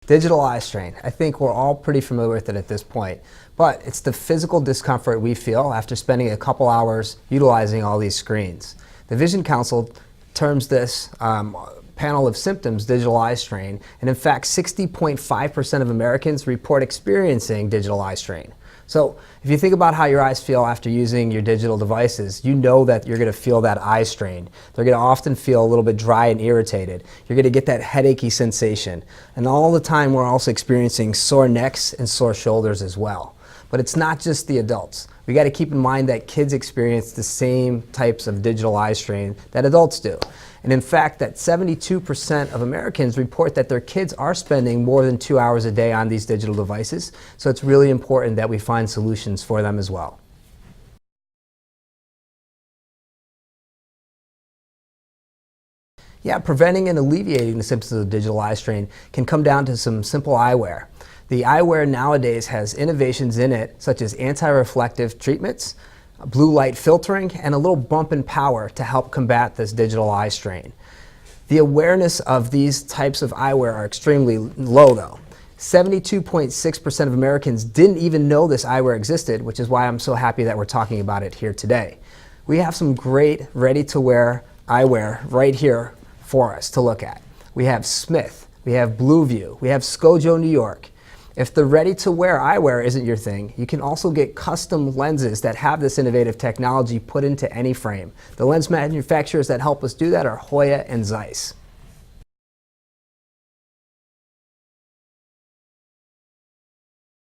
Digital eye strain. I think we're all pretty familiar with it at this point, but it's the physical discomfort we feel after spending a couple hours utilizing all these screens. The Vision Council terms this panel of symptoms digital eye strain, and in fact 60.5% of Americans report experiencing digital eye strain. So if you think about how your eyes feel after using your digital devices, you know that you're going to feel that eye strain. They're going to often feel a little bit dry and irritated. You're going to get that headachy sensation. And all the time we're also experiencing sore necks and sore shoulders as well. But it's not just the adults. We got to keep in mind that kids experience the same types of digital eye strain that adults do. And in fact, that 72% of Americans report that their kids are spending more than 2 hours a day on these digital devices. So it's really important that we find solutions for them as well. Yeah, preventing and alleviating the symptoms of digital eye strain can come down to some simple eyewear. The eyewear nowadays has innovations in it, such as anti-reflective treatments, blue light filtering, and a little bump in power to help combat this digital eye strain. The awareness of these types of eyewear are extremely low though. 72.6% of Americans didn't even know this eyewear existed, which is why I'm so happy that we're talking about it here today. We have some great ready-to-wear eyewear right here for us to look at. We have Smith, we have Blueview, we have Skojo New York. If the ready-to-wear eyewear isn't your thing, you can also get custom lenses that have this innovative technology put into any frame. The lens manufacturers that help us do that are Hoya and Zeiss.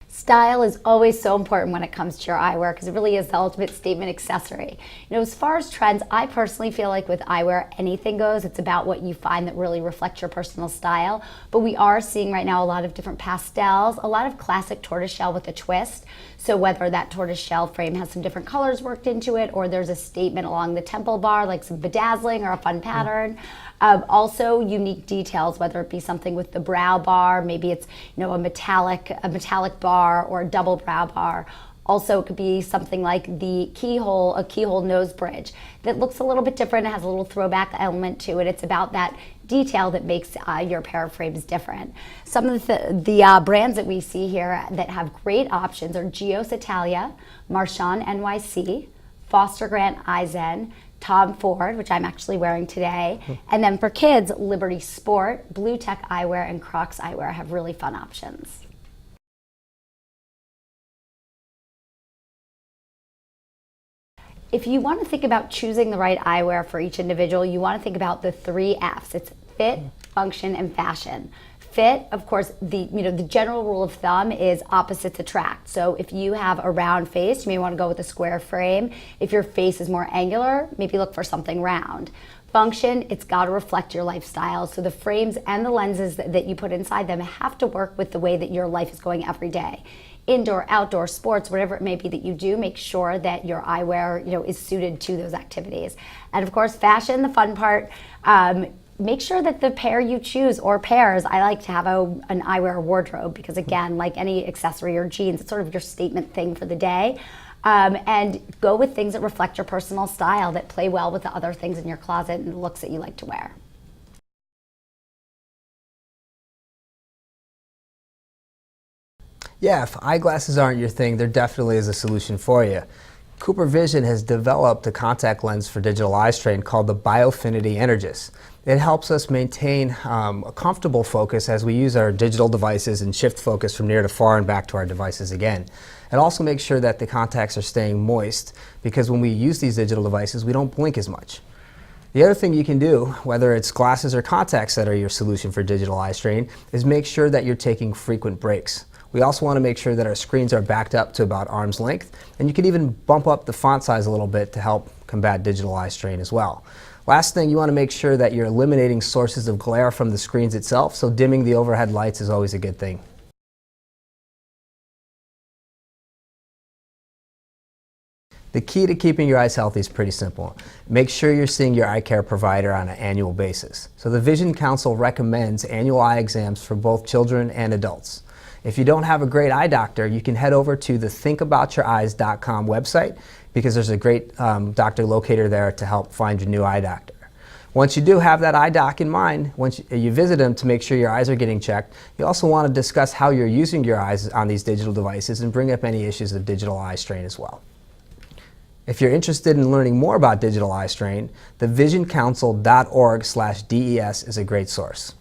Style is always so important when it comes to your eyewear because it really is the ultimate statement accessory. You know, as far as trends, I personally feel like with eyewear, anything goes. It's about what you find that really reflects your personal style. But we are seeing right now a lot of different pastels, a lot of classic tortoiseshell with a twist. So whether that tortoiseshell frame has some different colors worked into it or there's a statement along the temple bar like some bedazzling or a fun pattern. Also unique details, whether it be something with the brow bar, maybe it's a metallic bar or a double brow bar. Also, it could be something like the a keyhole nose bridge that looks a little bit different. It has a little throwback element to it. It's about that detail that makes your pair of frames different. Some of the brands that we see here that have great options are Gios Italia, Marchand NYC, Foster Grant Eisen, Tom Ford, which I'm actually wearing today. And then for kids, Liberty Sport, Blue Tech Eyewear, and Crocs Eyewear have really fun options. If you want to think about choosing the right eyewear for each individual, you want to think about the 3 Fs. It's fit, function, and fashion. Fit, of course, the general rule of thumb is opposites attract. So if you have a round face, you may want to go with a square frame. If your face is more angular, maybe look for something round. Function, it's got to reflect your lifestyle. So the frames and the lenses that you put inside them have to work with the way that your life is going every day. Indoor, outdoor, sports, whatever it may be that you do, make sure that your eyewear, is suited to those activities. And of course, fashion, the fun part. Make sure that the pair you choose, or pairs, I like to have an eyewear wardrobe because again, like any accessory or jeans, it's sort of your statement thing for the day. And go with things that reflect your personal style, that play well with the other things in your closet and the looks that you like to wear. Yeah, if eyeglasses aren't your thing, there definitely is a solution for you. Cooper Vision has developed a contact lens for digital eye strain called the Biofinity Energys. It helps us maintain a comfortable focus as we use our digital devices and shift focus from near to far and back to our devices again. It also makes sure that the contacts are staying moist because when we use these digital devices, we don't blink as much. The other thing you can do, whether it's glasses or contacts that are your solution for digital eye strain, is make sure that you're taking frequent breaks. We also want to make sure that our screens are backed up to about arm's length, and you can even bump up the font size a little bit to help combat digital eye strain as well. Last thing, you want to make sure that you're eliminating sources of glare from the screens itself, so dimming the overhead lights is always a good thing. The key to keeping your eyes healthy is pretty simple. Make sure you're seeing your eye care provider on an annual basis. So the Vision Council recommends annual eye exams for both children and adults. If you don't have a great eye doctor, you can head over to the thinkaboutyouryeyes.com website because there's a great doctor locator there to help find your new eye doctor. Once you do have that eye doc in mind, once you visit them to make sure your eyes are getting checked, you also want to discuss how you're using your eyes on these digital devices and bring up any issues of digital eye strain as well. If you're interested in learning more about digital eye strain, the visioncouncil.org/DES is a great source.